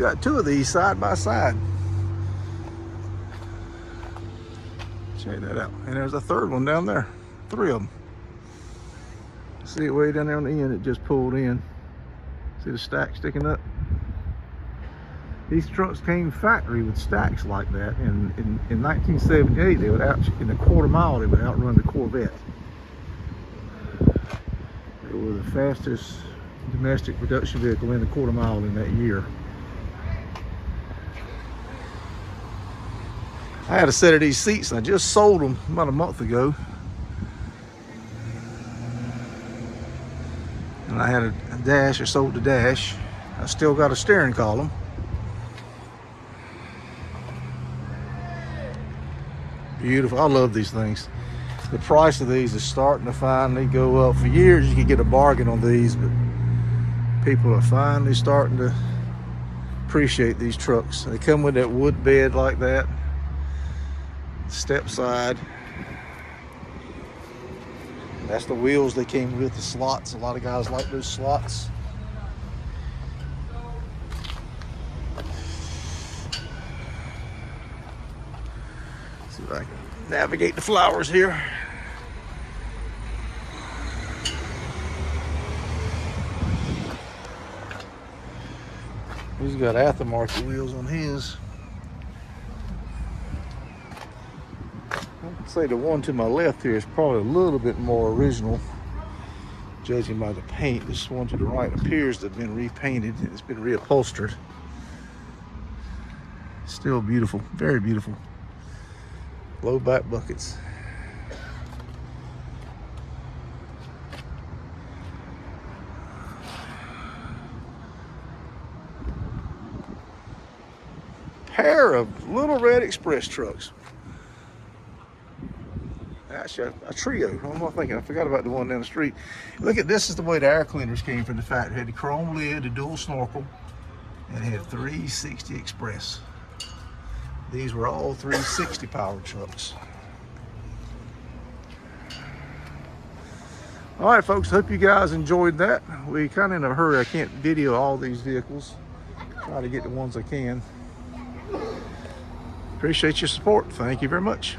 got two of these side by side. Check that out. And there's a third one down there. Three of them. See it way down there on the end, it just pulled in. See the stack sticking up? These trucks came factory with stacks like that, and in 1978 they would in a quarter mile they would outrun the Corvette. They were the fastest domestic production vehicle in the quarter mile in that year. I had a set of these seats and I just sold them about a month ago. And I had a dash, I sold the dash. I still got a steering column. Beautiful, I love these things. The price of these is starting to finally go up. For years you could get a bargain on these, but people are finally starting to appreciate these trucks. They come with that wood bed like that, step side. That's the wheels they came with, the slots. A lot of guys like those slots. See if I can navigate the flowers here. He's got aftermarket wheels on his. I'd say the one to my left here is probably a little bit more original, judging by the paint. This one to the right appears to have been repainted. It's been reupholstered. Still beautiful, very beautiful. Low back buckets. Pair of Lil Red Express trucks. Actually, a trio. What am I thinking? I forgot about the one down the street. Look at this, is the way the air cleaners came from the factory. It had the chrome lid, the dual snorkel, and it had 360 Express. These were all 360 powered trucks. All right, folks, hope you guys enjoyed that. We kind of in a hurry. I can't video all these vehicles. Try to get the ones I can. Appreciate your support. Thank you very much.